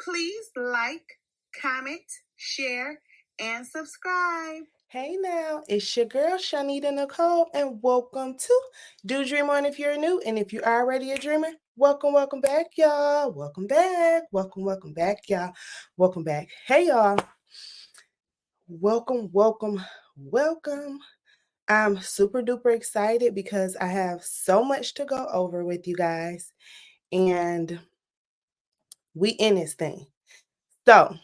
Please like, comment, share, and subscribe. Hey now, it's your girl ChonitaNicole, and welcome to Do Dream On if you're new, and if you're already a dreamer, welcome back, y'all. Welcome back, welcome back, y'all. Welcome back. Hey y'all. Welcome. I'm super duper excited because I have so much to go over with you guys, and we in this thing. So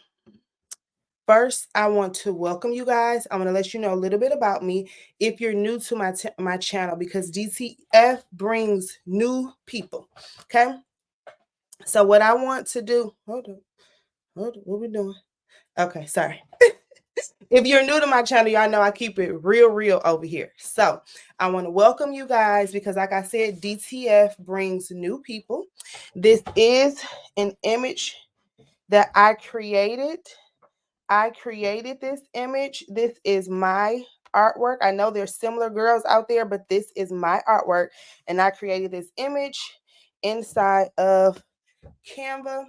first, I want to welcome you guys. I'm going to let you know a little bit about me if you're new to my channel, because DTF brings new people. Okay. So what I want to do, hold on, what we doing? Okay, sorry. If you're new to my channel, y'all know I keep it real over here. So I want to welcome you guys because, like I said, DTF brings new people. This is an image that I created. I created this image. This is my artwork. I know there's similar girls out there, but this is my artwork. And I created this image inside of Canva.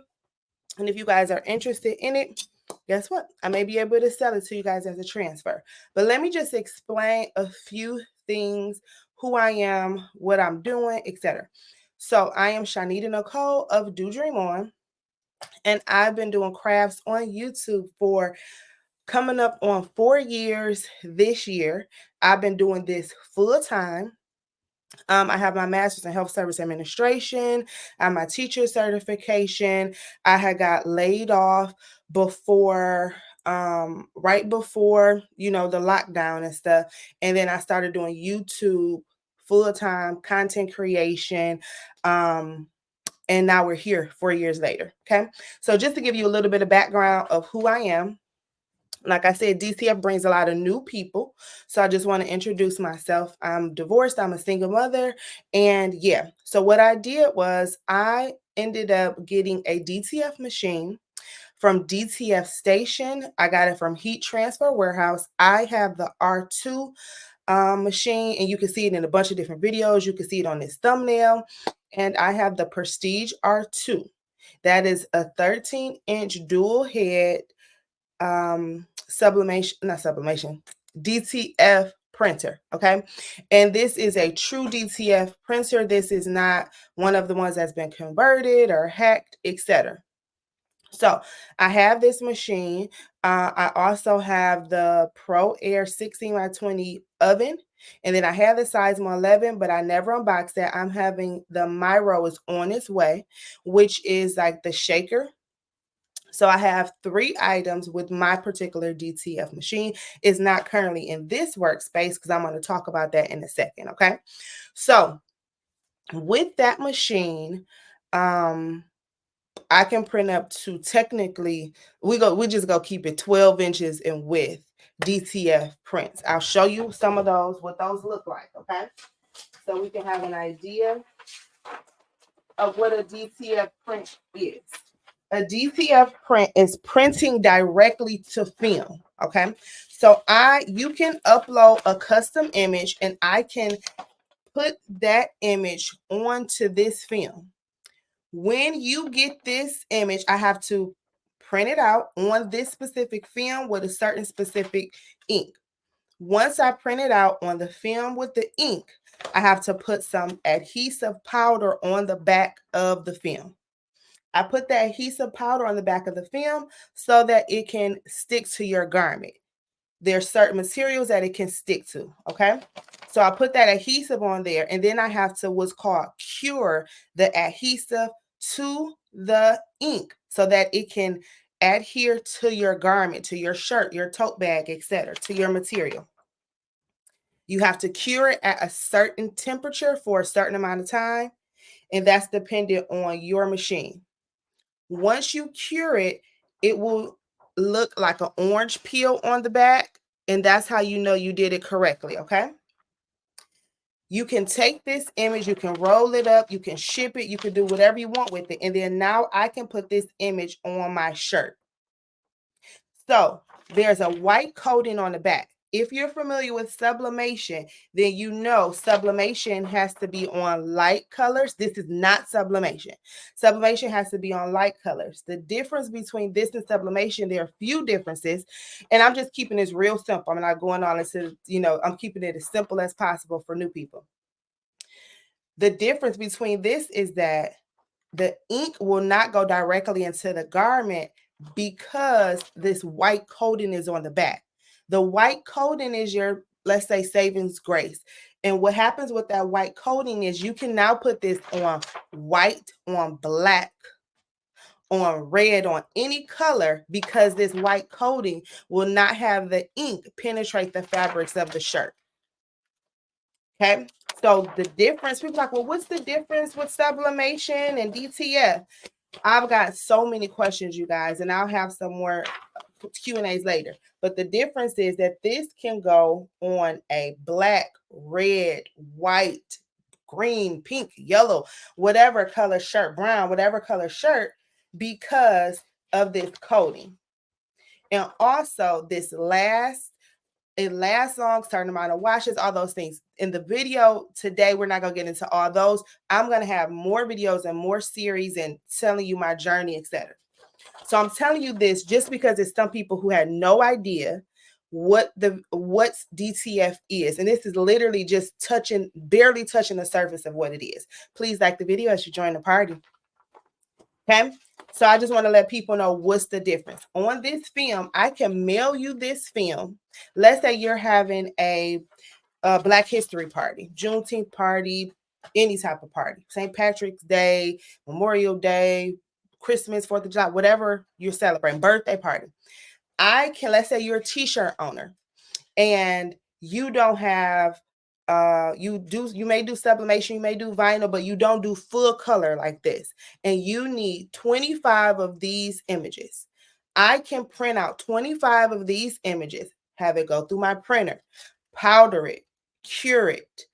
And if you guys are interested in it, guess what? I may be able to sell it to you guys as a transfer. But let me just explain a few things, who I am, what I'm doing, etc. So I am ChonitaNicole of Do Dream On. And I've been doing crafts on YouTube for coming up on 4 years this year. I've been doing this full time. I have my master's in health service administration. I have my teacher certification. I had got laid off before, right before, the lockdown and stuff. And then I started doing YouTube full-time content creation. And now we're here 4 years later. Okay. So just to give you a little bit of background of who I am. Like I said, DTF brings a lot of new people. So I just want to introduce myself. I'm divorced. I'm a single mother. And yeah, so what I did was I ended up getting a DTF machine from DTF Station. I got it from Heat Transfer Warehouse. I have the R2 machine, and you can see it in a bunch of different videos. You can see it on this thumbnail. And I have the Prestige R2. That is a 13-inch dual head DTF printer. Okay. And this is a true DTF printer. This is not one of the ones that's been converted or hacked, etc. So I have this machine. I also have the Pro Air 16x20 oven. And then I have the size 11, but I never unboxed that. I'm having the Miro is on its way, which is like the shaker. So I have 3 items with my particular DTF machine. It's not currently in this workspace because I'm going to talk about that in a second. Okay. So with that machine, I can print up to, technically, we just go keep it 12 inches in width DTF prints. I'll show you some of those, what those look like. Okay. So we can have an idea of what a DTF print is. A DTF print is printing directly to film. Okay. So you can upload a custom image and I can put that image onto this film. When you get this image, I have to print it out on this specific film with a certain specific ink. Once I print it out on the film with the ink, I have to put some adhesive powder on the back of the film. I put the adhesive powder on the back of the film so that it can stick to your garment. There's certain materials that it can stick to, okay? So I put that adhesive on there, and then I have to what's called cure the adhesive to the ink so that it can adhere to your garment, to your shirt, your tote bag, etc., to your material. You have to cure it at a certain temperature for a certain amount of time, and that's dependent on your machine. Once you cure it, it will look like an orange peel on the back, and that's how you know you did it correctly, okay? You can take this image, you can roll it up, you can ship it, you can do whatever you want with it, and then now I can put this image on my shirt. So there's a white coating on the back. If you're familiar with sublimation, then you know sublimation has to be on light colors. This is not sublimation. Sublimation has to be on light colors. The difference between this and sublimation, there are a few differences, and I'm just keeping this real simple. I'm not going on into, I'm keeping it as simple as possible for new people. The difference between this is that the ink will not go directly into the garment because this white coating is on the back. The white coating is your, let's say, savings grace. And what happens with that white coating is you can now put this on white, on black, on red, on any color, because this white coating will not have the ink penetrate the fabrics of the shirt. Okay, so the difference, people are like, well, what's the difference with sublimation and DTF? I've got so many questions, you guys, and I'll have some more Q&As later. But the difference is that this can go on a black, red, white, green, pink, yellow, whatever color shirt, brown, whatever color shirt, because of this coating. And also this it lasts long, certain amount of washes, all those things. In the video today, we're not going to get into all those. I'm going to have more videos and more series and telling you my journey, etc. So I'm telling you this just because it's some people who had no idea what DTF is. And this is literally just barely touching the surface of what it is. Please like the video as you join the party. Okay. So I just want to let people know what's the difference. On this film, I can mail you this film. Let's say you're having a Black History party, Juneteenth party, any type of party, St. Patrick's Day, Memorial Day, Christmas, 4th of July, whatever you're celebrating, birthday party. Let's say you're a t-shirt owner and you don't have, you may do sublimation, you may do vinyl, but you don't do full color like this. And you need 25 of these images. I can print out 25 of these images, have it go through my printer, powder it, cure it,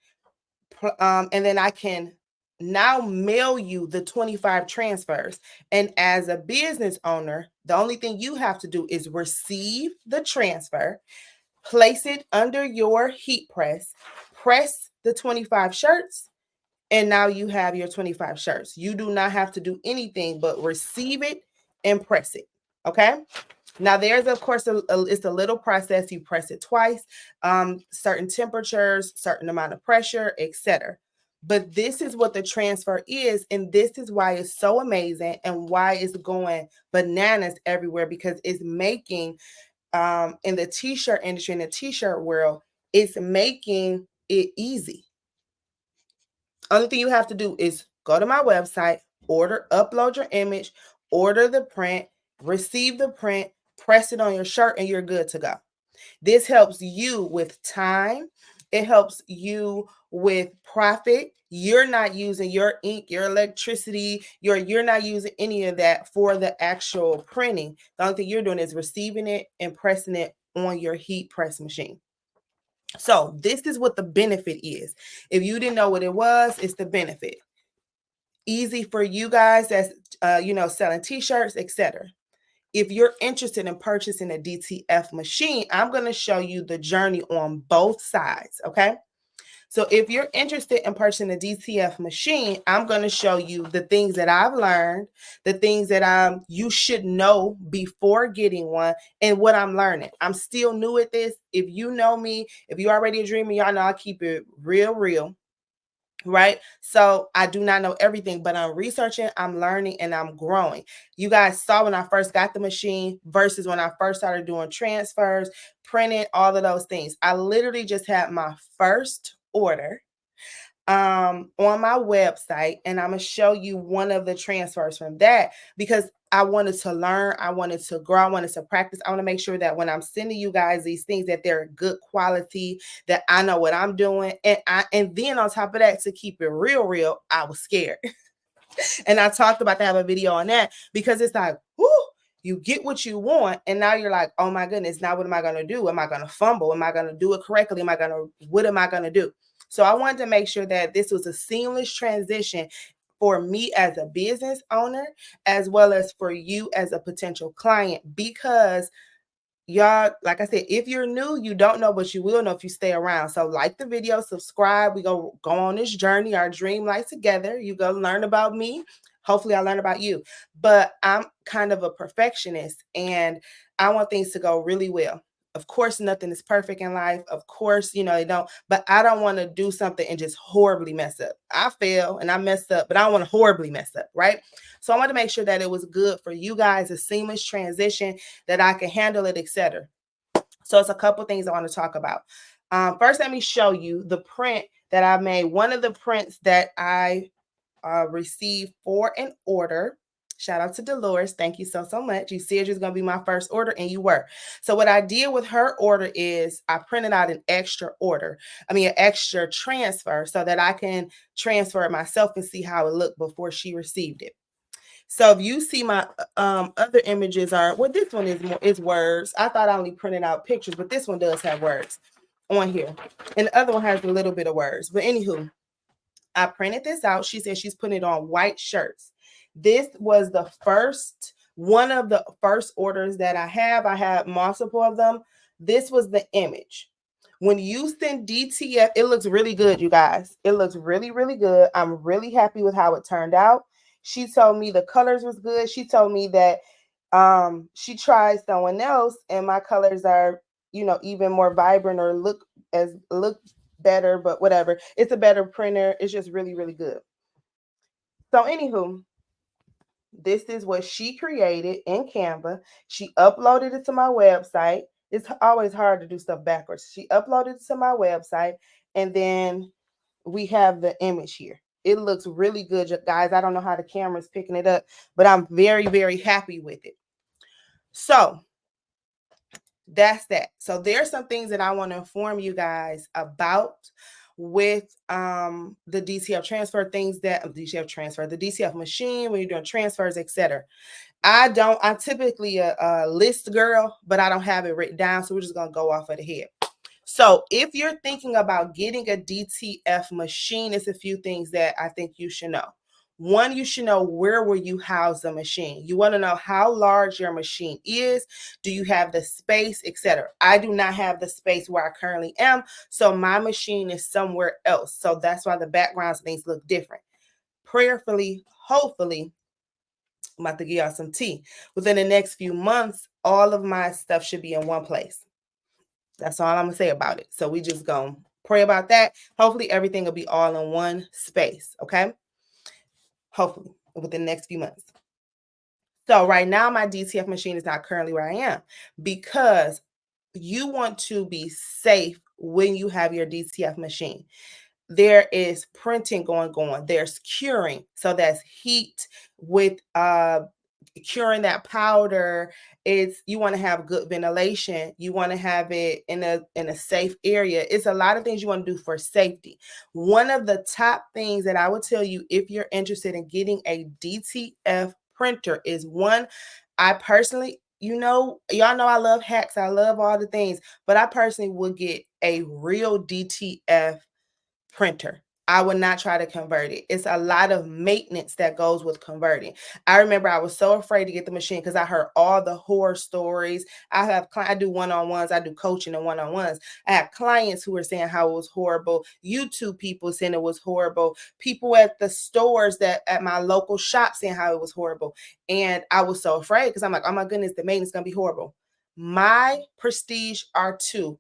and then I can now mail you the 25 transfers. And as a business owner, the only thing you have to do is receive the transfer, place it under your heat press the 25 shirts, and now you have your 25 shirts. You do not have to do anything but receive it and press it. Okay. Now there's, of course, it's a little process. You press it twice, certain temperatures, certain amount of pressure, etc. But this is what the transfer is, and this is why it's so amazing and why it's going bananas everywhere, because it's making, in the t-shirt industry, in the t-shirt world, it's making it easy. Only thing you have to do is go to my website, upload your image, order the print, receive the print, press it on your shirt, and you're good to go. This helps you with time. It helps you with profit. You're not using your ink, your electricity, you're not using any of that for the actual printing. The only thing you're doing is receiving it and pressing it on your heat press machine. So this is what the benefit is. If you didn't know what it was, it's the benefit. Easy for you guys that's selling t-shirts, etc. If you're interested in purchasing a DTF machine, I'm going to show you the journey on both sides. Okay. So if you're interested in purchasing a DTF machine, I'm going to show you the things that I've learned, the things that you should know before getting one, and what I'm learning. I'm still new at this. If you know me, if you're already a dreamer, y'all know I keep it real. Right? So I do not know everything, but I'm researching, I'm learning, and I'm growing. You guys saw when I first got the machine versus when I first started doing transfers, printing, all of those things. I literally just had my first order on my website, and I'm going to show you one of the transfers from that, because I wanted to learn, I wanted to grow, I wanted to practice. I want to make sure that when I'm sending you guys these things, that they're good quality, that I know what I'm doing. And then on top of that, to keep it real, I was scared. And I talked about to have a video on that, because it's like, whoo, you get what you want, and now you're like, oh my goodness, now what am I going to do? Am I going to fumble? Am I going to do it correctly? What am I going to do? So I wanted to make sure that this was a seamless transition for me as a business owner, as well as for you as a potential client, because y'all, like I said, if you're new, you don't know, but you will know if you stay around. So like the video, subscribe. We go on this journey, our dream life together. You go learn about me. Hopefully I learn about you. But I'm kind of a perfectionist and I want things to go really well. Of course, nothing is perfect in life. Of course, you know, they don't, but I don't want to do something and just horribly mess up. I fail and I messed up, but I don't want to horribly mess up, right? So I want to make sure that it was good for you guys, a seamless transition, that I can handle it, etc. So it's a couple things I want to talk about. First, let me show you the print that I made. One of the prints that I received for an order. Shout out to Dolores. Thank you so much. You said you was going to be my first order, and you were. So what I did with her order is I printed out an extra an extra transfer, so that I can transfer it myself and see how it looked before she received it. So if you see my other images are, well, this one is words. I thought I only printed out pictures, but this one does have words on here. And the other one has a little bit of words. But anywho, I printed this out. She said she's putting it on white shirts. This was one of the first orders that I have. I have multiple of them. This was the image. When you send DTF, it looks really good, you guys. It looks really, really good. I'm really happy with how it turned out. She told me the colors was good. She told me that she tried someone else and my colors are, you know, even more vibrant or look better, but whatever. It's a better printer. It's just really, really good. So anywho, this is what she created in Canva. She uploaded it to my website. It's always hard to do stuff backwards. She uploaded it to my website, and then we have the image here. It looks really good, guys. I don't know how the camera's picking it up, but I'm very, very happy with it. So that's that. So there's some things that I want to inform you guys about with the DTF transfer, the DTF machine, when you're doing transfers, etc. I'm typically a list girl, but I don't have it written down, so we're just gonna go off of the head. So if you're thinking about getting a DTF machine, it's a few things that I think you should know. One, you should know where will you house the machine. You want to know how large your machine is. Do you have the space, etc. I do not have the space where I currently am, so my machine is somewhere else. So that's why the backgrounds things look different. Prayerfully, hopefully, I'm about to give y'all some tea. Within the next few months, all of my stuff should be in one place. That's all I'm gonna say about it. So we just gonna pray about that. Hopefully everything will be all in one space, okay? Hopefully within the next few months. So right now my DTF machine is not currently where I am because you want to be safe when you have your DTF machine. There is printing going on. There's curing. So that's heat with curing that powder. You want to have good ventilation. You want to have it in a safe area. It's a lot of things you want to do for safety. One of the top things that I would tell you if you're interested in getting a DTF printer is one, I personally, y'all know I love hacks. I love all the things, but I personally would get a real DTF printer. I would not try to convert it. It's a lot of maintenance that goes with converting. I remember I was so afraid to get the machine because I heard all the horror stories. I do one-on-ones. I do coaching and one-on-ones. I have clients who were saying how it was horrible. YouTube people saying it was horrible. People at the stores at my local shop saying how it was horrible. And I was so afraid because I'm like, oh my goodness, the maintenance is going to be horrible. My Prestige R2,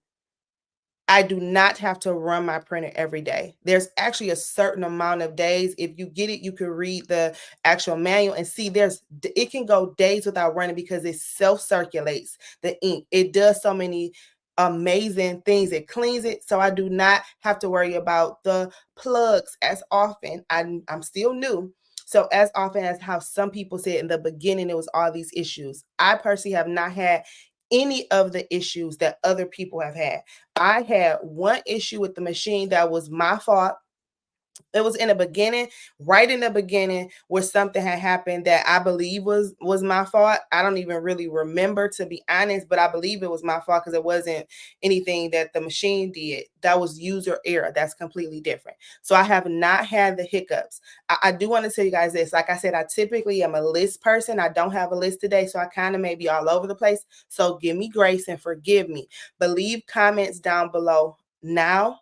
I do not have to run my printer every day. There's actually a certain amount of days. If you get it, you can read the actual manual and see it can go days without running because it self-circulates the ink. It does so many amazing things. It cleans it. So I do not have to worry about the plugs as often. I'm still new. So as often as how some people said in the beginning, it was all these issues. I personally have not had any of the issues that other people have had. I had one issue with the machine that was my fault. It was in the beginning, right in the beginning, where something had happened that I believe was my fault. I don't even really remember, to be honest, but I believe it was my fault because it wasn't anything that the machine did. That was user error. That's completely different. So I have not had the hiccups. I do want to tell you guys this. Like I said, I typically am a list person. I don't have a list today, so I kind of may be all over the place. So give me grace and forgive me. But leave comments down below now.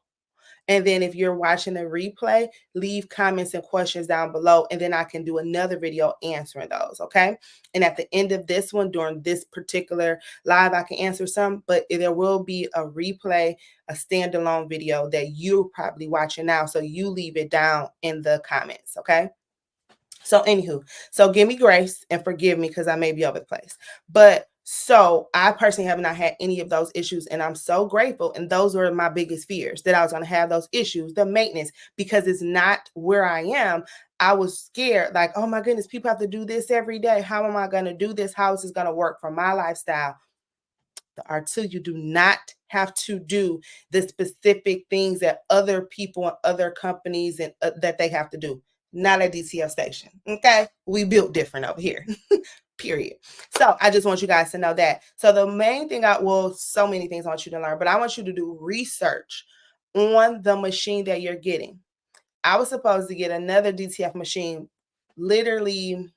And then if you're watching the replay, leave comments and questions down below, and then I can do another video answering those, okay? And at the end of this one, during this particular live, I can answer some, but there will be a replay, a standalone video that you're probably watching now, so you leave it down in the comments, okay? So anywho, so give me grace and forgive me because I may be over the place. But so I personally have not had any of those issues, and I'm so grateful. And those were my biggest fears, that I was going to have those issues, the maintenance, because it's not where I am. I was scared, like, oh my goodness, people have to do this every day. How am I going to do this? How is this going to work for my lifestyle? The R2, you do not have to do the specific things that other people and other companies and that they have to do. Not a DTF station. Okay, we built different over here. Period. So I just want you guys to know that. So the main thing so many things I want you to learn, but I want you to do research on the machine that you're getting. I was supposed to get another DTF machine literally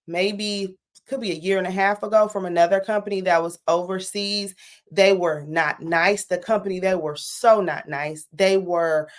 maybe could be a year and a half ago from another company that was overseas. They were not nice. The company, they were so not nice. They were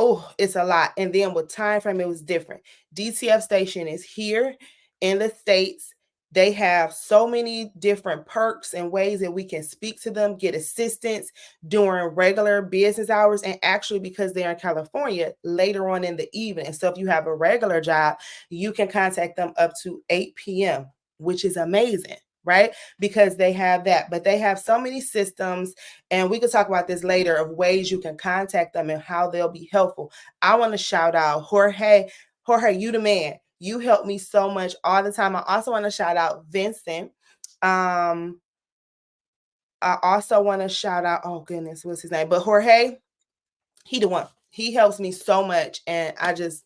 oh, it's a lot. And then with time frame, it was different. DTF station is here in the States. They have so many different perks and ways that we can speak to them, get assistance during regular business hours, and actually, because they're in California, later on in the evening. So if you have a regular job, you can contact them up to 8 p.m., which is amazing, right? Because they have that, but they have so many systems, and we could talk about this later, of ways you can contact them and how they'll be helpful. I want to shout out Jorge, you the man. You help me so much all the time. I also want to shout out Vincent. I also want to shout out, oh goodness, what's his name? But Jorge, he the one. He helps me so much, and I just,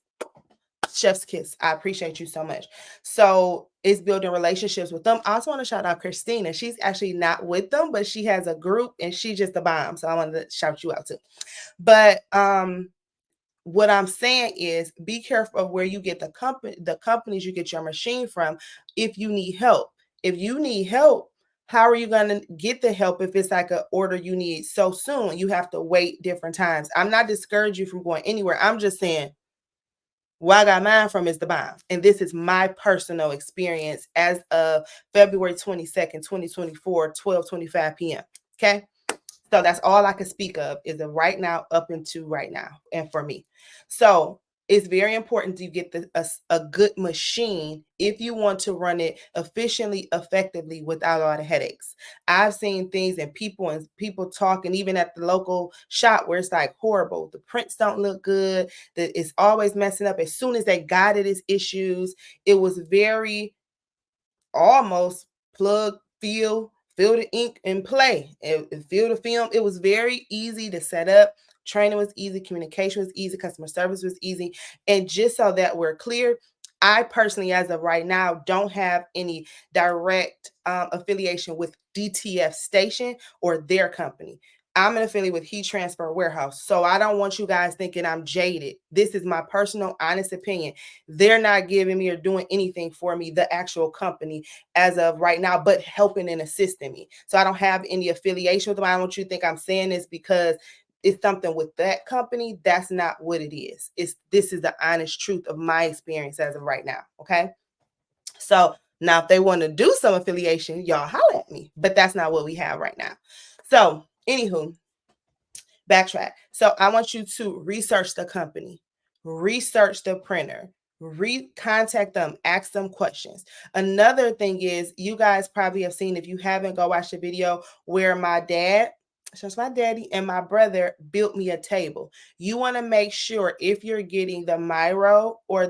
chef's kiss. I appreciate you so much. So it's building relationships with them. I also want to shout out Christina. She's actually not with them, but she has a group and she's just a bomb. So I wanted to shout you out too. But what I'm saying is, be careful of where you get the companies you get your machine from. If you need help, how are you going to get the help if it's like an order you need so soon? You have to wait different times. I'm not discouraging you from going anywhere. I'm just saying, where I got mine from is the bomb. And this is my personal experience as of February 22nd, 2024, 12:25 p.m. Okay. So that's all I can speak of, is the right now up into right now. And for me, so it's very important to get a good machine if you want to run it efficiently, effectively, without all the headaches. I've seen things and people talking even at the local shop where it's like horrible. The prints don't look good. It's always messing up. As soon as they got it, it's issues. It was very almost plug, fill the ink and play, and fill the film. It was very easy to set up. Training was easy, communication was easy, customer service was easy. And just so that we're clear, I personally, as of right now, don't have any direct affiliation with DTF Station or their company. I'm an affiliate with Heat Transfer Warehouse. So I don't want you guys thinking I'm jaded. This is my personal, honest opinion. They're not giving me or doing anything for me, the actual company, as of right now, but helping and assisting me. So I don't have any affiliation with them. I don't want you to think I'm saying this because it's something with that company. That's not what it is. This is the honest truth of my experience as of right now. Okay. So now if they want to do some affiliation, y'all holler at me, but that's not what we have right now. So anywho, backtrack. So I want you to research the company, research the printer, contact them, ask them questions. Another thing is, you guys probably have seen, if you haven't, go watch the video where my daddy and my brother built me a table. You want to make sure, if you're getting the Miro or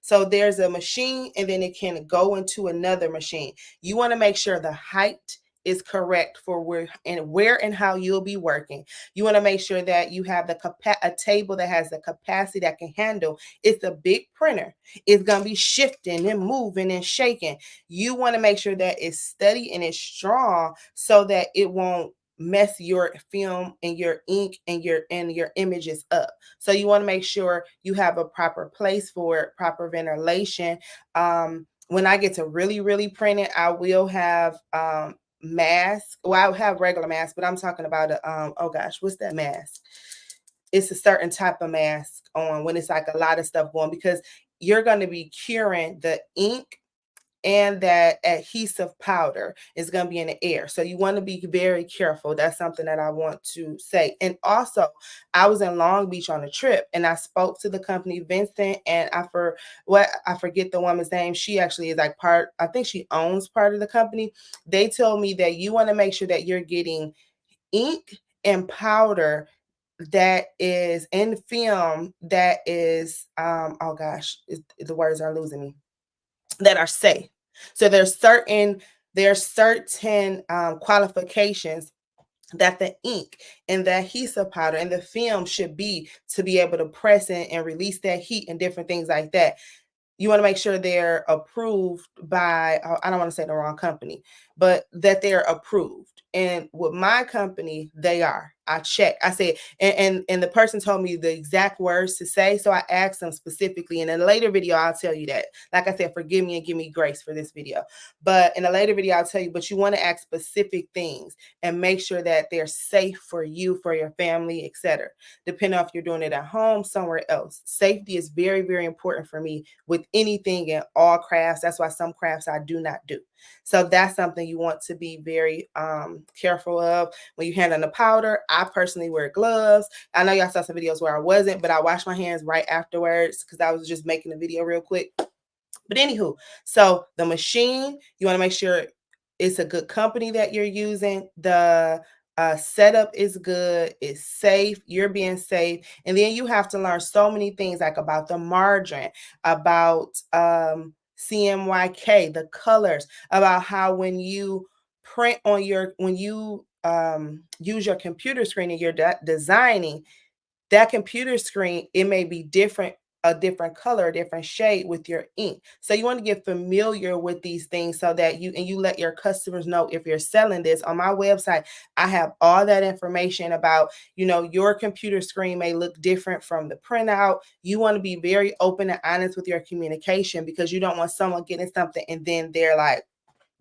so there's a machine and then it can go into another machine. You want to make sure the height is correct for where and how you'll be working. You want to make sure that you have a table that has the capacity that can handle. It's a big printer. It's going to be shifting and moving and shaking. You want to make sure that it's steady and it's strong so that it won't mess your film and your ink and your images up. So you want to make sure you have a proper place for it, proper ventilation. When I get to really print it, I will have mask. Well, I'll have regular mask, but I'm talking about oh gosh, what's that mask? It's a certain type of mask on when it's like a lot of stuff going, because you're going to be curing the ink and that adhesive powder is going to be in the air. So you want to be very careful. That's something that I want to say. And also, I was in Long Beach on a trip and I spoke to the company, Vincent, and I forget the woman's name. She actually is like I think she owns part of the company. They told me that you want to make sure that you're getting ink and powder that is in film that is, oh gosh, the words are losing me, that are safe. So there's certain qualifications that the ink and the adhesive powder and the film should be to be able to press in and release that heat and different things like that. You want to make sure they're approved by, I don't want to say the wrong company, but that they're approved. And with my company, they are. I checked. I said, and the person told me the exact words to say. So I asked them specifically. And in a later video, I'll tell you that. Like I said, forgive me and give me grace for this video. But in a later video, I'll tell you, but you want to ask specific things and make sure that they're safe for you, for your family, etc. Depending on if you're doing it at home, somewhere else. Safety is very important for me with anything in all crafts. That's why some crafts I do not do. So that's something you want to be very careful of when you're handling the powder. I personally wear gloves. I know y'all saw some videos where I wasn't, but I washed my hands right afterwards because I was just making the video real quick. But anywho, so the machine, you want to make sure it's a good company that you're using. The setup is good, it's safe, you're being safe. And then you have to learn so many things, like about the margin, about CMYK, the colors, about how when you print on when you use your computer screen and you're designing, that computer screen, it may be different, a different color, a different shade with your ink. So you want to get familiar with these things so that you let your customers know if you're selling this. On my website, I have all that information about, your computer screen may look different from the printout. You want to be very open and honest with your communication, because you don't want someone getting something and then they're like,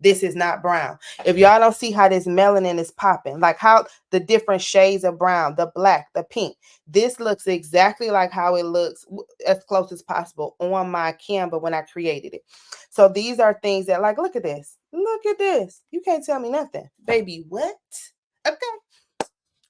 this is not brown. If y'all don't see how this melanin is popping, like how the different shades of brown, the black, the pink, this looks exactly like how it looks, as close as possible, on my Canva when I created it. So these are things that, like, look at this. Look at this. You can't tell me nothing. Baby, what? Okay.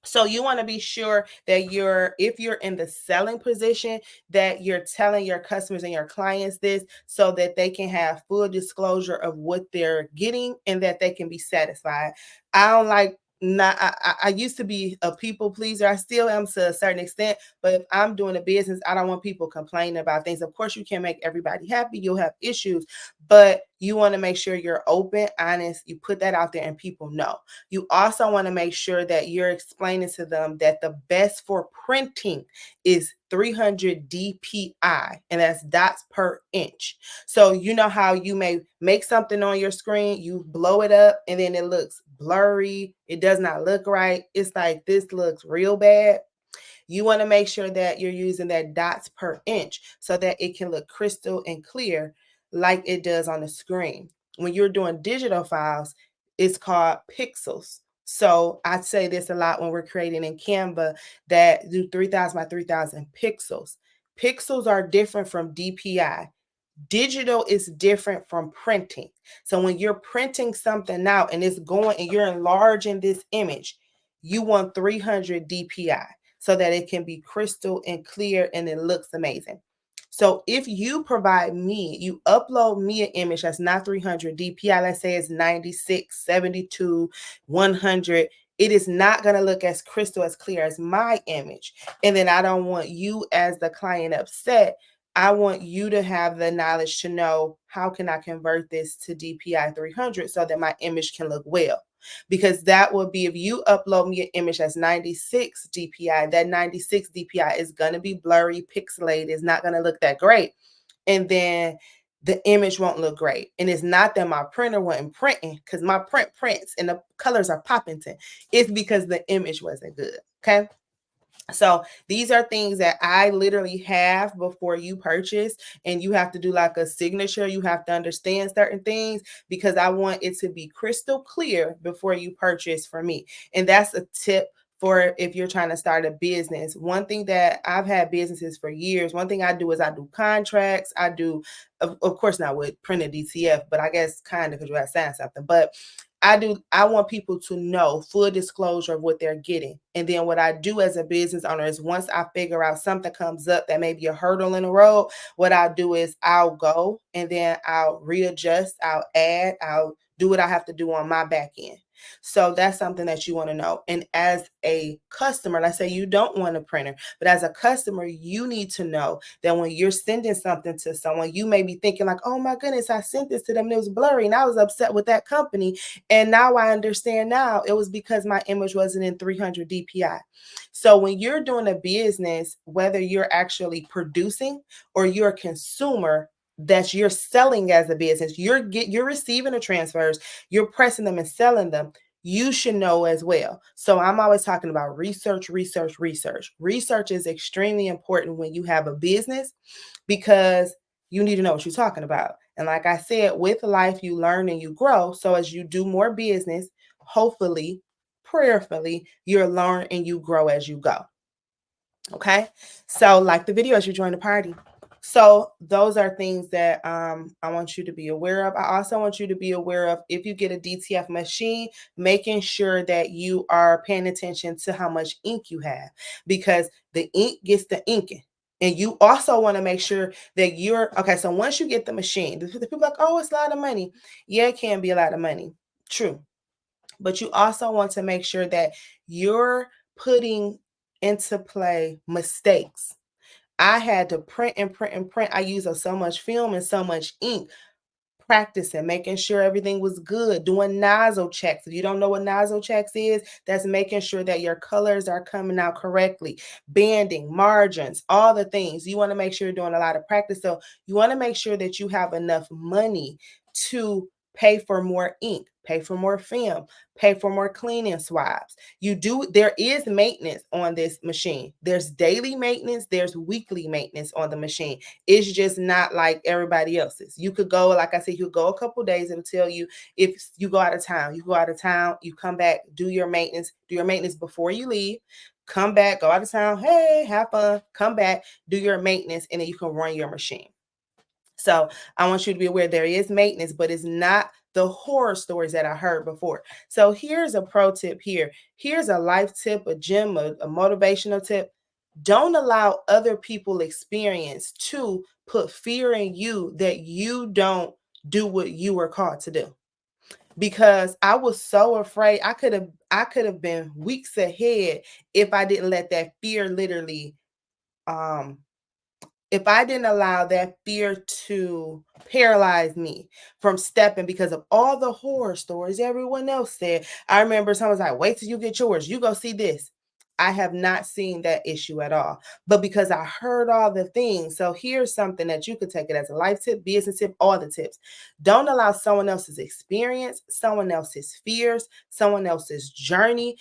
So you want to be sure that if you're in the selling position, that you're telling your customers and your clients this so that they can have full disclosure of what they're getting and that they can be satisfied. I don't like I used to be a people pleaser. I still am to a certain extent, but if I'm doing a business, I don't want people complaining about things. Of course, you can't make everybody happy. You'll have issues, but you want to make sure you're open, honest. You put that out there and people know. You also want to make sure that you're explaining to them that the best for printing is 300 DPI, and that's dots per inch. So you know how you may make something on your screen, you blow it up, and then it looks blurry. It does not look right. It's like, this looks real bad. You want to make sure that you're using that dots per inch so that it can look crystal and clear like it does on the screen. When you're doing digital files, it's called pixels. So I say this a lot when we're creating in Canva, that do 3000 by 3000 pixels. Pixels are different from DPI. Digital is different from printing. So when you're printing something out and it's going and you're enlarging this image, you want 300 DPI so that it can be crystal and clear and it looks amazing. So if you provide me, you upload me an image that's not 300 DPI, let's say it's 96, 72, 100, it is not going to look as crystal, as clear as my image. And then I don't want you as the client upset. I want you to have the knowledge to know, how can I convert this to DPI 300 so that my image can look well. because that will be, if you upload me an image that's 96 DPI, that 96 DPI is going to be blurry, pixelated. It's not going to look that great. And then the image won't look great. And it's not that my printer wasn't printing, because my print prints and the colors are popping. It's because the image wasn't good. Okay. So these are things that I literally have before you purchase, and you have to do like a signature. You have to understand certain things because I want it to be crystal clear before you purchase from me. And that's a tip for if you're trying to start a business. One thing that I've had businesses for years, one thing I do is I do contracts. I do, of course, not with printed DTF, but I guess kind of because you have to sign something. But I want people to know full disclosure of what they're getting. And then what I do as a business owner is once I figure out something comes up that may be a hurdle in the road, what I'll do is I'll go and then I'll readjust, I'll add, I'll do what I have to do on my back end. So that's something that you want to know. And as a customer, let's say you don't want a printer, but as a customer, you need to know that when you're sending something to someone, you may be thinking like, oh my goodness, I sent this to them and it was blurry and I was upset with that company. And now I understand now it was because my image wasn't in 300 DPI. So when you're doing a business, whether you're actually producing or you're a consumer, that you're selling as a business, you're receiving the transfers, you're pressing them and selling them, you should know as well. So I'm always talking about research. Research is extremely important when you have a business because you need to know what you're talking about. And like I said, with life, you learn and you grow. So as you do more business, hopefully, prayerfully, you'll learn and you grow as you go. Okay. So like the video as you join the party. So those are things that I want you to be aware of. I also want you to be aware of, if you get a DTF machine, making sure that you are paying attention to how much ink you have, because the ink gets the inking. And you also want to make sure that you're, okay, so once you get the machine, the people are like, oh, it's a lot of money. Yeah, it can be a lot of money. True. But you also want to make sure that you're putting into play mistakes. I had to print and print and print. I used so much film and so much ink, practicing, making sure everything was good, doing nozzle checks. If you don't know what nozzle checks is, that's making sure that your colors are coming out correctly, banding, margins, all the things. You want to make sure you're doing a lot of practice. So you want to make sure that you have enough money to pay for more ink, pay for more film, pay for more cleaning swabs. There is maintenance on this machine. There's daily maintenance, there's weekly maintenance on the machine. It's just not like everybody else's. You could go, like I said, you go a couple days, it'll tell you if you go out of town, you come back, do your maintenance before you leave. Come back, go out of town, hey, have fun, come back, do your maintenance, and then you can run your machine. So I want you to be aware there is maintenance, but it's not the horror stories that I heard before. So here's a pro tip here. Here's a life tip, a gem, a motivational tip. Don't allow other people's experience to put fear in you that you don't do what you were called to do. Because I was so afraid. I could have been weeks ahead if I didn't let that fear literally if I didn't allow that fear to paralyze me from stepping, because of all the horror stories everyone else said. I remember someone was like, wait till you get yours, you go see this. I have not seen that issue at all, but because I heard all the things. So here's something that you could take it as a life tip, business tip, all the tips. Don't allow someone else's experience, someone else's fears, someone else's journey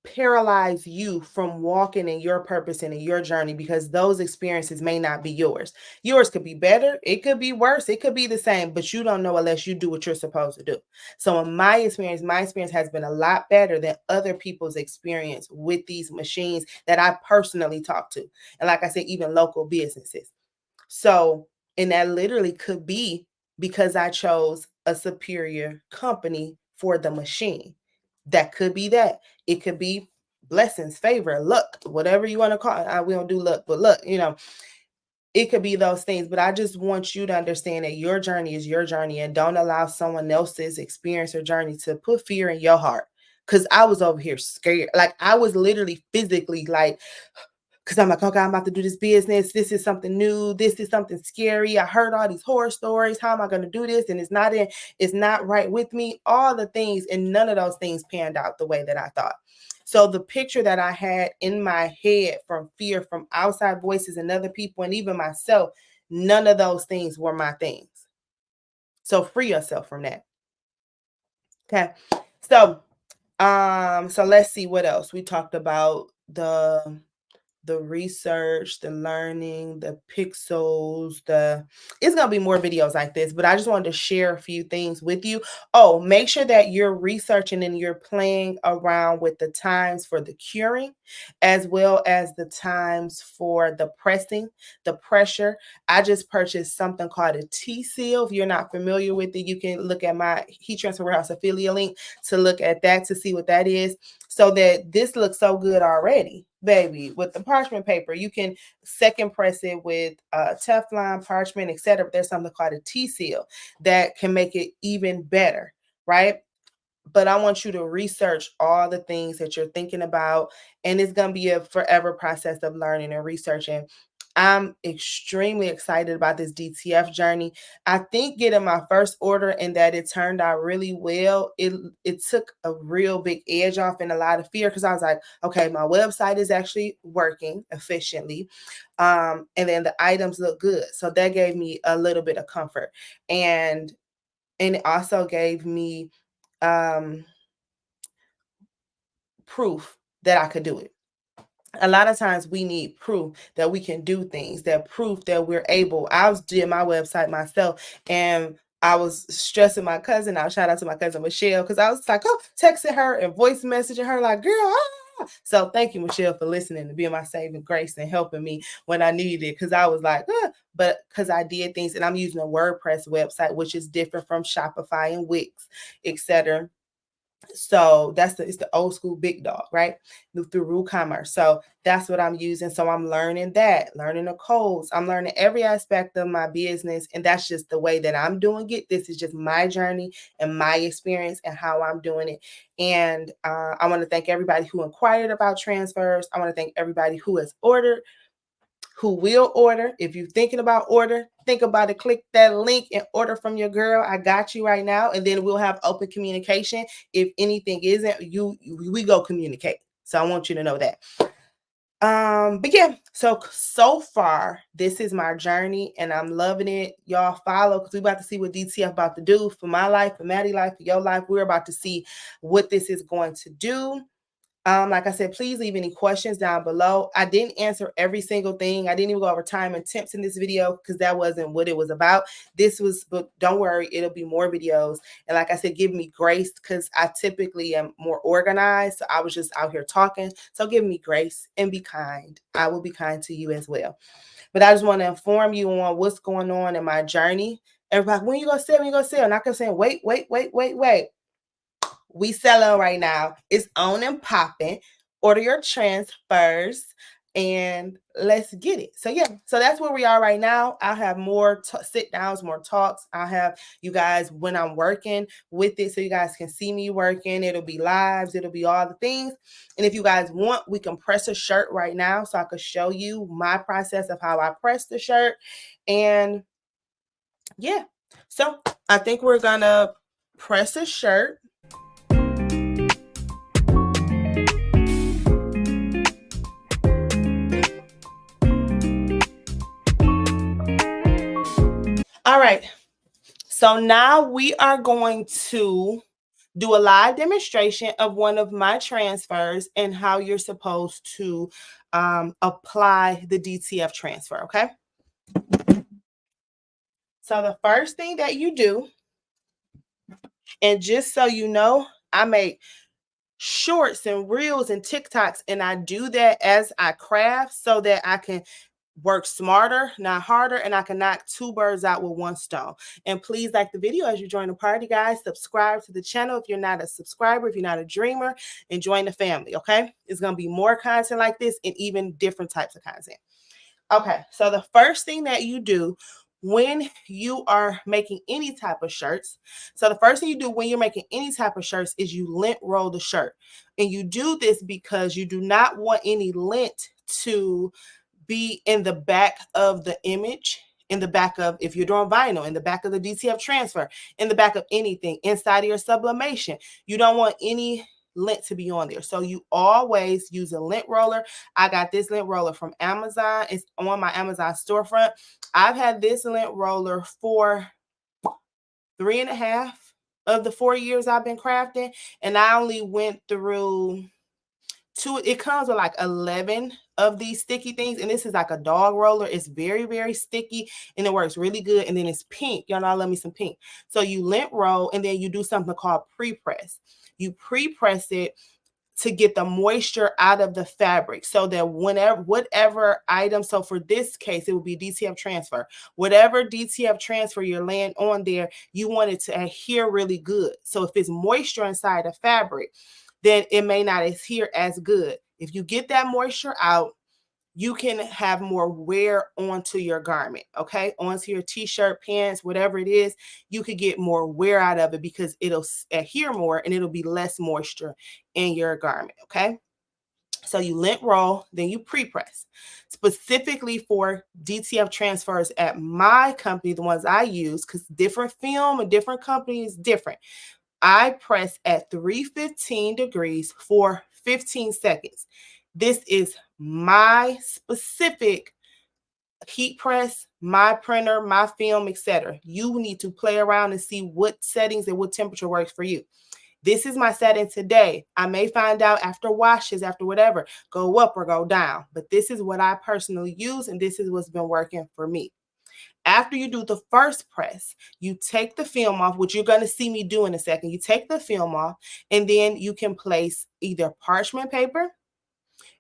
paralyze you from walking in your purpose and in your journey, because those experiences may not be yours. Yours could be better, it could be worse, it could be the same, but you don't know unless you do what you're supposed to do. So in my experience has been a lot better than other people's experience with these machines that I personally talked to. And like I said, even local businesses. So, and that literally could be because I chose a superior company for the machine. That could be that. It could be blessings, favor, luck, whatever you want to call it. We don't do luck, but luck, it could be those things. But I just want you to understand that your journey is your journey, and don't allow someone else's experience or journey to put fear in your heart. Because I was over here scared. Like I was literally physically like, because I'm like, okay, I'm about to do this business. This is something new. This is something scary. I heard all these horror stories. How am I going to do this? And it's not right with me. All the things, and none of those things panned out the way that I thought. So the picture that I had in my head from fear, from outside voices and other people, and even myself, none of those things were my things. So free yourself from that. Okay. So let's see what else. We talked about the research, the learning, the pixels, it's going to be more videos like this, but I just wanted to share a few things with you. Oh, make sure that you're researching and you're playing around with the times for the curing, as well as the times for the pressing, the pressure. I just purchased something called a T-seal. If you're not familiar with it, you can look at my Heat Transfer Warehouse affiliate link to look at that, to see what that is. So that this looks so good already, baby. With the parchment paper, you can second press it with Teflon, parchment, etc. There's something called a T-seal that can make it even better, right? But I want you to research all the things that you're thinking about, and it's going to be a forever process of learning and researching. I'm extremely excited about this DTF journey. I think getting my first order and that it turned out really well, it took a real big edge off and a lot of fear, because I was like, okay, my website is actually working efficiently. And then the items look good. So that gave me a little bit of comfort. And it also gave me proof that I could do it. A lot of times we need proof that we can do things, that proof that we're able. I was doing my website myself, and I was stressing my cousin out. Shout out to my cousin Michelle, because I was like, oh, texting her and voice messaging her like, girl, ah. So thank you, Michelle, for listening and being my saving grace and helping me when I needed it, because I was like, but because I did things, and I'm using a WordPress website, which is different from Shopify and Wix, etc. So it's the old school big dog, right? Through RicomaRicoma. So that's what I'm using. So I'm learning the codes. I'm learning every aspect of my business. And that's just the way that I'm doing it. This is just my journey and my experience and how I'm doing it. And I want to thank everybody who inquired about transfers. I want to thank everybody who has ordered, who will order. If you're thinking about think about it, click that link and order from your girl. I got you right now. And then we'll have open communication. If anything isn't, we go communicate. So I want you to know that. But yeah, so far, this is my journey and I'm loving it. Y'all follow, because we're about to see what DTF about to do for my life, for Maddie's life, for your life. We're about to see what this is going to do. Like I said, please leave any questions down below. I didn't answer every single thing. I didn't even go over time and temps in this video, because that wasn't what it was about. But don't worry, it'll be more videos. And like I said, give me grace, because I typically am more organized. So I was just out here talking. So give me grace and be kind. I will be kind to you as well. But I just want to inform you on what's going on in my journey. Everybody, when you gonna sell? When you gonna sell? And I kept saying, wait. We selling right now. It's on and popping. Order your transfers and let's get it. So yeah, so that's where we are right now. I'll have more sit downs, more talks. I'll have you guys when I'm working with it, so you guys can see me working. It'll be lives, it'll be all the things. And if you guys want, we can press a shirt right now, so I could show you my process of how I press the shirt. And yeah, so I think we're gonna press a shirt. All right, so now we are going to do a live demonstration of one of my transfers and how you're supposed to apply the DTF transfer, okay? So the first thing that you do, and just so you know, I make shorts and reels and TikToks, and I do that as I craft so that I can work smarter, not harder, and I can knock two birds out with one stone. And please like the video as you join the party, guys. Subscribe to the channel if you're not a subscriber, if you're not a dreamer, and join the family, okay? It's going to be more content like this and even different types of content. Okay, so the first thing that you do when you are making any type of shirts, so the first thing you do when you're making any type of shirts is you lint roll the shirt. And you do this because you do not want any lint to be in the back of the image, in the back of, if you're doing vinyl, in the back of the DTF transfer, in the back of anything, inside of your sublimation. You don't want any lint to be on there. So you always use a lint roller. I got this lint roller from Amazon. It's on my Amazon storefront. I've had this lint roller for 3.5 of the 4 years I've been crafting, and I only went through it comes with like 11 of these sticky things, and this is like a dog roller. It's very, very sticky, and it works really good. And then it's pink. Y'all know I love me some pink. So you lint roll, and then you do something called pre-press. You pre-press it to get the moisture out of the fabric, so that whatever item, so for this case, it would be DTF transfer. Whatever DTF transfer you're laying on there, you want it to adhere really good. So if it's moisture inside the fabric, then it may not adhere as good. If you get that moisture out, you can have more wear onto your garment, okay? Onto your t-shirt, pants, whatever it is, you could get more wear out of it because it'll adhere more and it'll be less moisture in your garment, okay? So you lint roll, then you pre-press. Specifically for DTF transfers at my company, the ones I use, because different film and different companies different. I press at 315 degrees for 15 seconds. This is my specific heat press, my printer, my film, etc. You need to play around and see what settings and what temperature works for you. This is my setting today. I may find out after washes, after whatever, go up or go down. But this is what I personally use, and this is what's been working for me. After you do the first press, you take the film off, which you're going to see me do in a second. You take the film off, and then you can place either parchment paper.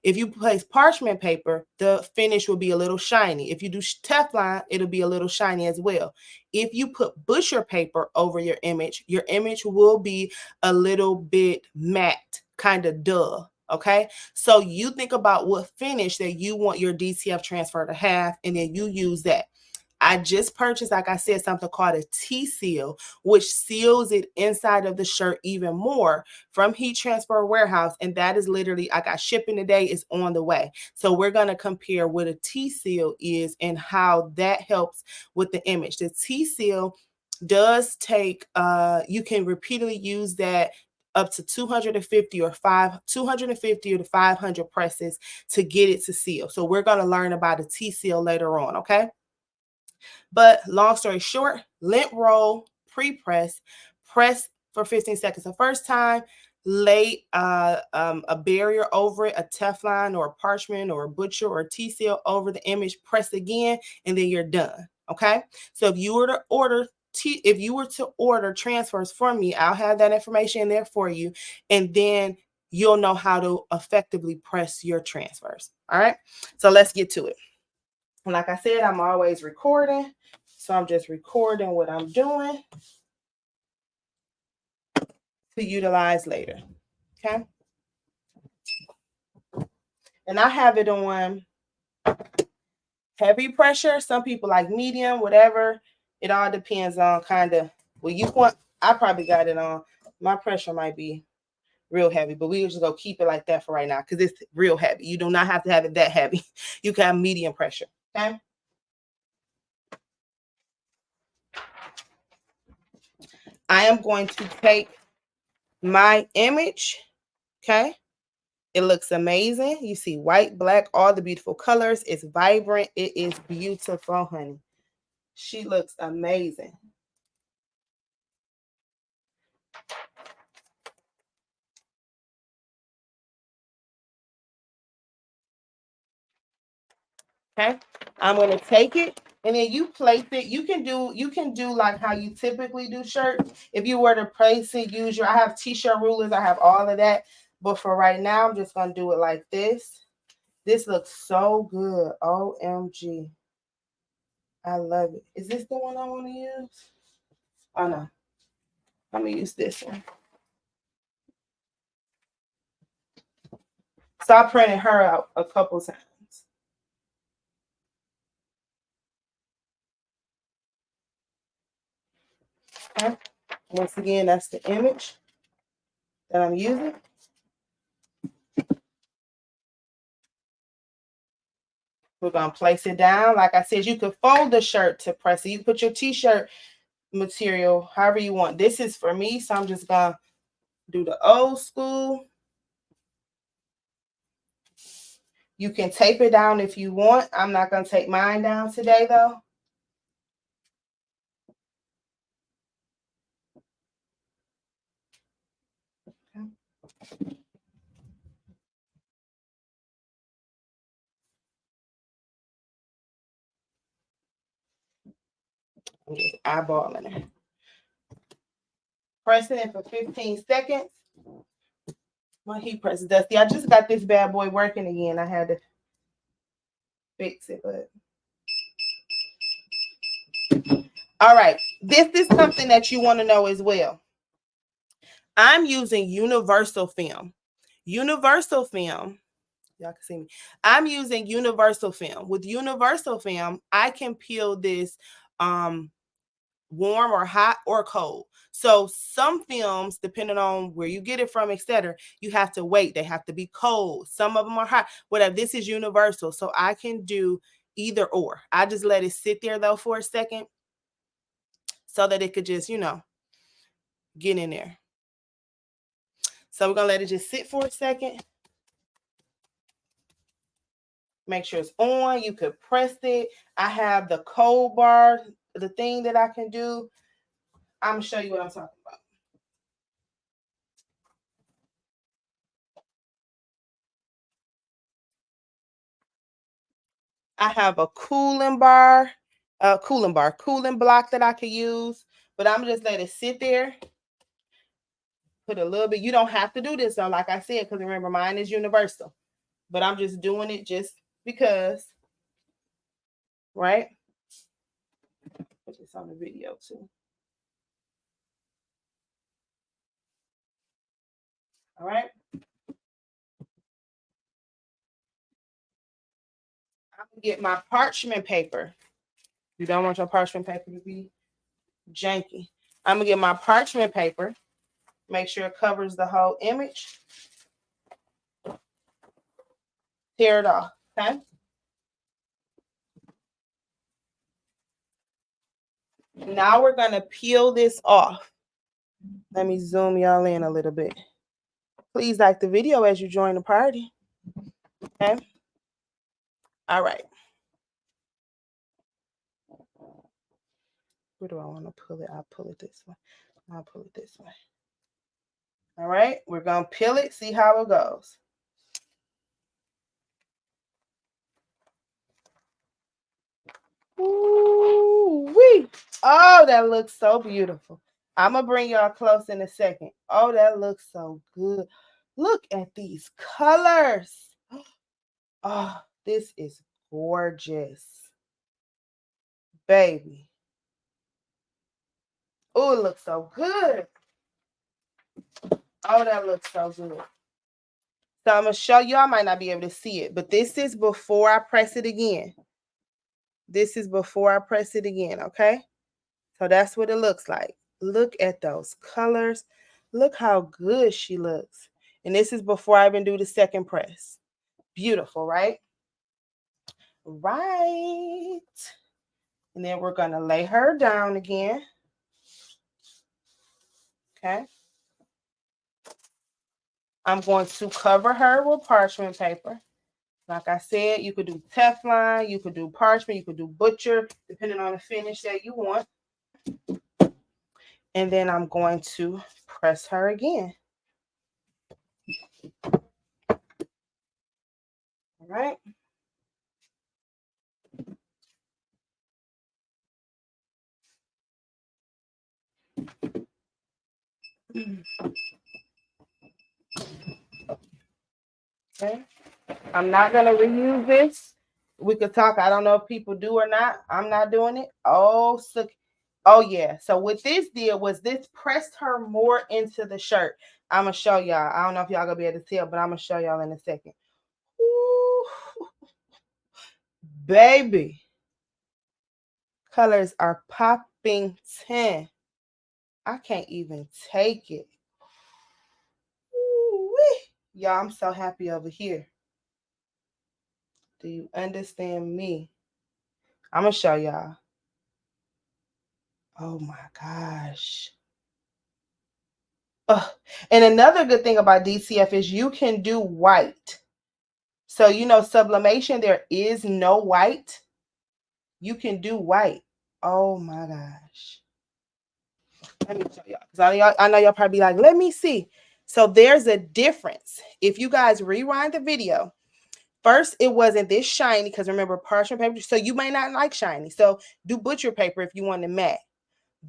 If you place parchment paper, the finish will be a little shiny. If you do Teflon, it'll be a little shiny as well. If you put butcher paper over your image will be a little bit matte, kind of dull. Okay, so you think about what finish that you want your DTF transfer to have, and then you use that. I just purchased, like I said, something called a T-seal, which seals it inside of the shirt even more from Heat Transfer Warehouse. And that is literally, I got shipping today, is on the way. So we're going to compare what a T-seal is and how that helps with the image. The T-seal does take, you can repeatedly use that up to 250 or 500 presses to get it to seal. So we're going to learn about a T-seal later on, okay? But long story short, lint roll, pre-press, press for 15 seconds the first time, lay a barrier over it, a Teflon or a parchment or a butcher or a T-seal over the image, press again, and then you're done. Okay. So if you were to order transfers from me, I'll have that information in there for you, and then you'll know how to effectively press your transfers. All right. So let's get to it. And like I said, I'm always recording. So I'm just recording what I'm doing to utilize later. Okay. And I have it on heavy pressure. Some people like medium, whatever. It all depends on kind of what you want. I probably got it on. My pressure might be real heavy, but we'll just go keep it like that for right now because it's real heavy. You do not have to have it that heavy. You can have medium pressure. Okay. I am going to take my image, okay? It looks amazing. You see white, black, all the beautiful colors. It's vibrant. It is beautiful, honey. She looks amazing. Okay, I'm going to take it, and then you place it. You can do like how you typically do shirts. If you were to place it, I have t-shirt rulers, I have all of that. But for right now, I'm just going to do it like this. This looks so good. OMG. I love it. Is this the one I want to use? Oh, no. I'm going to use this one. So I printed her out a couple times. Okay. Once again, that's the image that I'm using. We're going to place it down. Like I said, you could fold the shirt to press it. You put your t-shirt material however you want. This is for me, so I'm just going to do the old school. You can tape it down if you want. I'm not going to take mine down today, though. I'm just eyeballing it. Pressing it for 15 seconds. My heat press is dusty. I just got this bad boy working again. I had to fix it, but. All right. This is something that you want to know as well. I'm using universal film. Universal film. Y'all can see me. I'm using universal film. With universal film, I can peel this warm or hot or cold. So some films, depending on where you get it from, etc., you have to wait. They have to be cold. Some of them are hot. Whatever. This is universal. So I can do either or. I just let it sit there though for a second so that it could just, you know, get in there. So we're going to let it just sit for a second. Make sure it's on. You could press it. I have the cold bar, the thing that I can do. I'm going to show you what I'm talking about. I have a cooling block that I could use, but I'm just let it sit there. Put a little bit. You don't have to do this though, like I said, because remember mine is universal. But I'm just doing it just because, right? Put this on the video too. All right. I'm gonna get my parchment paper. You don't want your parchment paper to be janky. I'm gonna get my parchment paper. Make sure it covers the whole image. Tear it off, okay? Now we're gonna peel this off. Let me zoom y'all in a little bit. Please like the video as you join the party. Okay. All right. Where do I want to pull it? I'll pull it this way. I'll pull it this way. All right. We're going to peel it, see how it goes. Ooh-wee. Oh, that looks so beautiful. I'm going to bring y'all close in a second. Oh, that looks so good. Look at these colors. Oh, this is gorgeous. Baby. Oh, it looks so good. Oh, that looks so good. So I'm going to show you. I might not be able to see it, but this is before I press it again. This is before I press it again, okay? So that's what it looks like. Look at those colors. Look how good she looks. And this is before I even do the second press. Beautiful, right? Right. And then we're going to lay her down again. Okay. I'm going to cover her with parchment paper. Like I said, you could do Teflon, you could do parchment, you could do butcher, depending on the finish that you want. And then I'm going to press her again. All right. Okay. I'm not going to reuse this. We could talk. I don't know if people do or not. I'm not doing it. Oh, so, oh yeah. So what this did was this pressed her more into the shirt. I'm going to show y'all. I don't know if y'all going to be able to tell, but I'm going to show y'all in a second. Ooh. Baby. Colors are popping 10. I can't even take it. Ooh-wee. Y'all, I'm so happy over here. Do you understand me? I'm going to show y'all. Oh my gosh. And another good thing about DTF is you can do white. So, you know, sublimation, there is no white. You can do white. Oh my gosh. Let me show y'all. Because I know y'all probably be like, let me see. So there's a difference. If you guys rewind the video, first it wasn't this shiny because remember parchment paper. So you may not like shiny. So do butcher paper if you want to matte.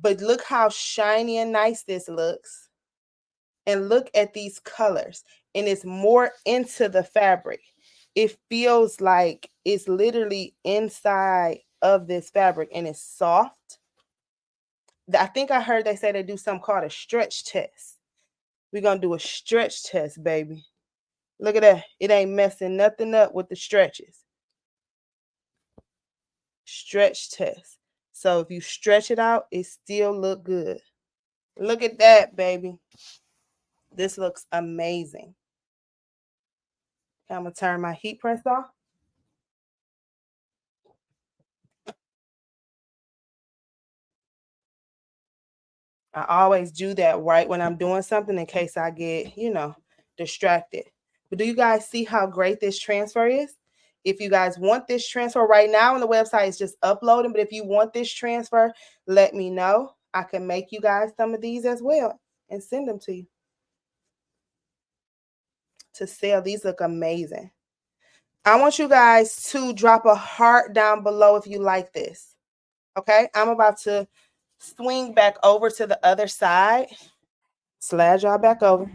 But look how shiny and nice this looks. And look at these colors. And it's more into the fabric. It feels like it's literally inside of this fabric and it's soft. I think I heard they say they do something called a stretch test. We're going to do a stretch test, baby. Look at that. It ain't messing nothing up with the stretches. Stretch test. So if you stretch it out, it still look good. Look at that, baby. This looks amazing. I'm going to turn my heat press off. I always do that right when I'm doing something in case I get, you know, distracted. But do you guys see how great this transfer is? If you guys want this transfer right now on the website, it's just uploading. But if you want this transfer, let me know. I can make you guys some of these as well and send them to you to sell. These look amazing. I want you guys to drop a heart down below if you like this. Okay, I'm about to swing back over to the other side. Slide y'all back over.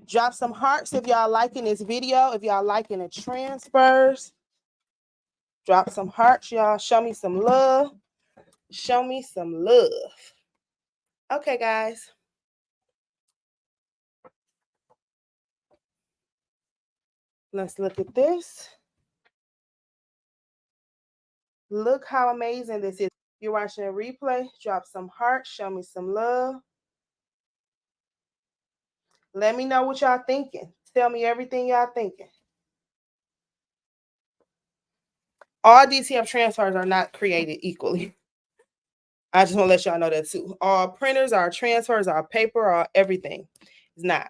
Drop some hearts if y'all liking this video. If y'all liking the transfers, drop some hearts, y'all. Show me some love. Show me some love. Okay, guys. Let's look at this. Look how amazing this is. If you're watching a replay, drop some hearts. Show me some love. Let me know what y'all thinking. Tell me everything y'all thinking. All DTF transfers are not created equally. I just want to let y'all know that too. All printers, our transfers, our paper, our everything is not.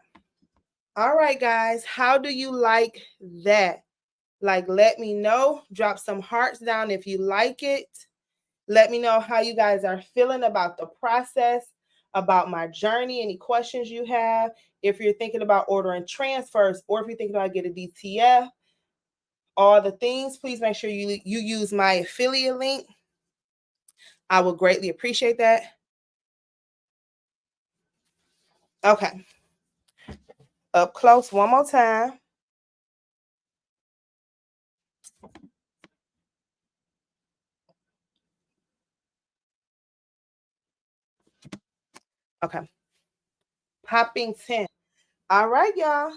All right, guys. How do you like that? Like, let me know. Drop some hearts down if you like it. Let me know how you guys are feeling about the process, about my journey, any questions you have. If you're thinking about ordering transfers or if you're thinking about getting a DTF, all the things, please make sure you use my affiliate link. I would greatly appreciate that. Okay. Up close one more time. Okay. Popping 10. All right, y'all.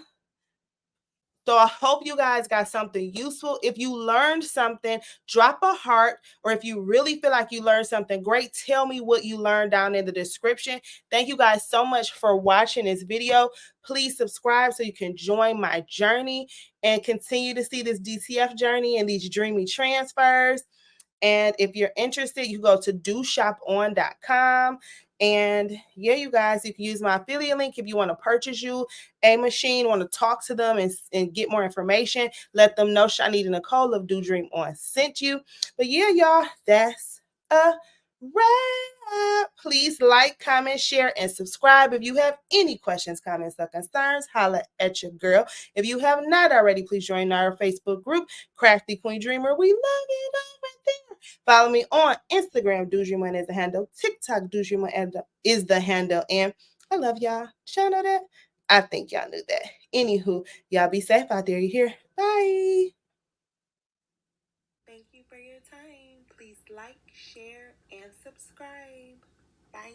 So I hope you guys got something useful. If you learned something, drop a heart. Or if you really feel like you learned something great, tell me what you learned down in the description. Thank you guys so much for watching this video. Please subscribe so you can join my journey and continue to see this DTF journey and these dreamy transfers. And if you're interested, you go to doshoponline.com. And yeah, you guys, you can use my affiliate link if you want to purchase you a machine, want to talk to them and get more information. Let them know ChonitaNicole of Do Dream On sent you. But yeah, y'all, that's a wrap. Please like, comment, share, and subscribe. If you have any questions, comments, or concerns, holla at your girl. If you have not already, please join our Facebook group, Crafty Queen Dreamer. We love it over there. Follow me on Instagram, Do Dream On is the handle. TikTok, Do Dream On is the handle. And I love y'all. Y'all know that? I think y'all knew that. Anywho, y'all be safe out there. You hear? Bye. Thank you for your time. Please like, share, and subscribe. Bye.